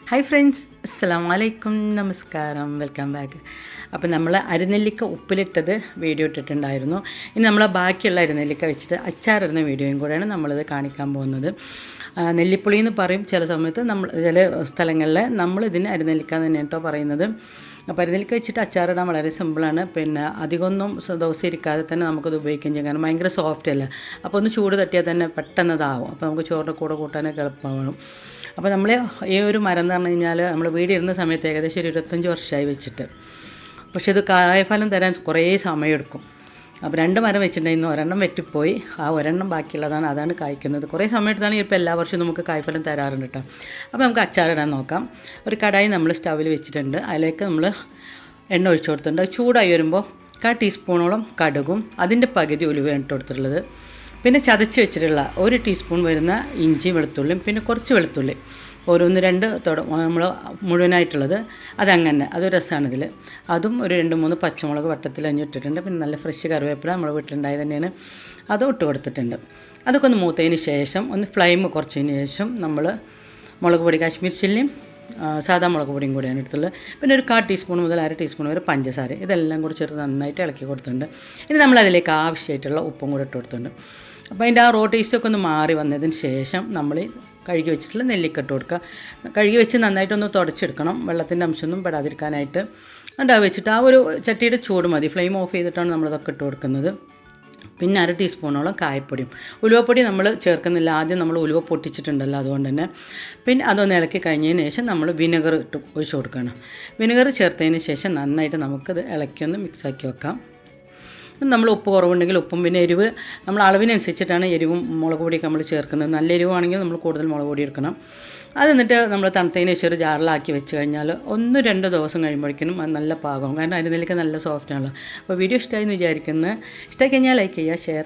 Hi friends, അസ്സലാമു അലൈക്കും, നമസ്കാരം, വെൽക്കം ബാക്ക്. അപ്പോൾ നമ്മൾ അരിനെല്ലിക്ക ഉപ്പിലിട്ടത് വീഡിയോ ഇട്ടിട്ടുണ്ടായിരുന്നു. ഇനി നമ്മൾ ബാക്കിയുള്ള അരിനെല്ലിക്ക വെച്ചിട്ട് അച്ചാറിടുന്ന വീഡിയോയും കൂടെയാണ് നമ്മളിത് കാണിക്കാൻ പോകുന്നത്. നെല്ലിപ്പുളി എന്ന് പറയും ചില സമയത്ത്, ചില സ്ഥലങ്ങളിൽ നമ്മളിതിന് അരിനെല്ലിക്ക തന്നെ കേട്ടോ പറയുന്നത്. അപ്പോൾ അരിനെല്ലിക്ക വെച്ചിട്ട് അച്ചാറിടാൻ വളരെ സിമ്പിളാണ്. പിന്നെ അധികമൊന്നും ദിവസം ഇരിക്കാതെ തന്നെ നമുക്കത് ഉപയോഗിക്കുകയും ചെയ്യാം. കാരണം ഭയങ്കര സോഫ്റ്റ് അല്ല. അപ്പോൾ ഒന്ന് ചൂട് തട്ടിയാൽ തന്നെ പെട്ടെന്ന് ഇതാവും. അപ്പോൾ നമുക്ക് ചോറിൻ്റെ കൂടെ കൂട്ടാനൊക്കെ എളുപ്പമാണ്. അപ്പോൾ നമ്മൾ ഈ ഒരു മരം എന്ന് പറഞ്ഞു കഴിഞ്ഞാൽ നമ്മൾ വീടിരുന്ന സമയത്ത് ഏകദേശം ഒരു 25 വർഷമായി വെച്ചിട്ട്. പക്ഷേ ഇത് കായഫലം തരാൻ കുറേ സമയമെടുക്കും. അപ്പോൾ 2 മരം വെച്ചിട്ടുണ്ടായിരുന്നു, ഒരെണ്ണം വെട്ടിപ്പോയി. ആ ഒരെണ്ണം ബാക്കിയുള്ളതാണ്, അതാണ് കായ്ക്കുന്നത്. കുറേ സമയം എടുത്താണ് ഇപ്പോൾ എല്ലാ വർഷവും നമുക്ക് കായ്ഫലം തരാറുണ്ട് കേട്ടോ. അപ്പോൾ നമുക്ക് അച്ചാറിടാൻ നോക്കാം. ഒരു കടായി നമ്മൾ സ്റ്റൗവിൽ വെച്ചിട്ടുണ്ട്. അതിലേക്ക് നമ്മൾ എണ്ണ ഒഴിച്ചു കൊടുത്തിട്ടുണ്ട്. ചൂടായി വരുമ്പോൾ 1/4 ടീസ്പൂണോളം കടുകും അതിൻ്റെ പകുതി ഉലുവ ഇട്ട് കൊടുത്തിട്ടുള്ളത്. പിന്നെ ചതച്ച് വെച്ചിട്ടുള്ള 1 ടീസ്പൂൺ വരുന്ന ഇഞ്ചി വെളുത്തുള്ളിയും പിന്നെ കുറച്ച് വെളുത്തുള്ളി ഓരോന്ന് 2 നമ്മൾ മുഴുവനായിട്ടുള്ളത് അതങ്ങനെ അതൊരു രസമാണിതിൽ. അതും ഒരു 2-3 പച്ചമുളക് വട്ടത്തിൽ അരിഞ്ഞിട്ടിട്ടുണ്ട്. പിന്നെ നല്ല ഫ്രഷ് കറിവേപ്പില നമ്മൾ വീട്ടിലുണ്ടായത് തന്നെയാണ്, അതും ഇട്ട് കൊടുത്തിട്ടുണ്ട്. അതൊക്കെ ഒന്ന് മൂത്തതിന് ശേഷം ഒന്ന് ഫ്ലെയിം കുറച്ചതിന് ശേഷം നമ്മൾ മുളക് പൊടി, കാശ്മീർ ചില്ലിയും സാധാ മുളക് പൊടിയും കൂടിയാണ് എടുത്തുള്ളത്. പിന്നെ ഒരു 1/4 ടീസ്പൂൺ മുതൽ 1/2 ടീസ്പൂൺ വരെ പഞ്ചസാര, ഇതെല്ലാം കൂടി ചേർത്ത് നന്നായിട്ട് ഇളക്കി കൊടുത്തിട്ടുണ്ട്. ഇനി നമ്മളതിലേക്ക് ആവശ്യമായിട്ടുള്ള ഉപ്പും കൂടി ഇട്ട് കൊടുത്തിട്ടുണ്ട്. അപ്പോൾ അതിൻ്റെ ആ റോ ടേസ്റ്റൊക്കെ ഒന്ന് മാറി വന്നതിന് ശേഷം നമ്മൾ കഴുകി വെച്ചിട്ടുള്ള നെല്ലിക്ക ഇട്ട് കൊടുക്കുക. കഴുകി വെച്ച് നന്നായിട്ടൊന്ന് തുടച്ചെടുക്കണം, വെള്ളത്തിൻ്റെ അംശമൊന്നും പെടാതിരിക്കാനായിട്ട്. എന്നിട്ട് വെച്ചിട്ട് ആ ഒരു ചട്ടിയുടെ ചൂട് മതി, ഫ്ലെയിം ഓഫ് ചെയ്തിട്ടാണ് നമ്മളിതൊക്കെ ഇട്ട് കൊടുക്കുന്നത്. പിന്നെ 1/2 ടീസ്പൂണോളം കായപ്പൊടിയും. ഉലുവപ്പൊടി നമ്മൾ ചേർക്കുന്നില്ല, ആദ്യം നമ്മൾ ഉലുവ പൊട്ടിച്ചിട്ടുണ്ടല്ലോ, അതുകൊണ്ട് തന്നെ. പിന്നെ അതൊന്ന് ഇളക്കി കഴിഞ്ഞതിന് ശേഷം നമ്മൾ വിനെഗർ ഇട്ട് ഒഴിച്ച് കൊടുക്കണം. വിനെഗർ ചേർത്തതിന് ശേഷം നന്നായിട്ട് നമുക്കത് ഇളക്കിയൊന്ന് മിക്സാക്കി വെക്കാം. നമ്മൾ ഉപ്പ് കുറവുണ്ടെങ്കിൽ ഉപ്പും, പിന്നെ എരിവ് നമ്മൾ അളവിനനുസരിച്ചിട്ടാണ് എരിവും മുളക് പൊടിയൊക്കെ നമ്മൾ ചേർക്കുന്നത്. നല്ല എരിവാണെങ്കിൽ നമ്മൾ കൂടുതൽ മുളക് പൊടി എടുക്കണം. അത് എന്നിട്ട് നമ്മൾ തണുത്തതിന് ശേഷം ഒരു ജാറിലാക്കി വെച്ച് കഴിഞ്ഞാൽ 1-2 ദിവസം കഴിയുമ്പോഴേക്കും നല്ല പാകവും. കാരണം അരിനെല്ലിക്ക നല്ല സോഫ്റ്റാണല്ലോ. അപ്പോൾ വീഡിയോ ഇഷ്ടമായി എന്ന് വിചാരിക്കുന്നത്. ഇഷ്ടമായി കഴിഞ്ഞാൽ ലൈക്ക് ചെയ്യുക, ഷെയർ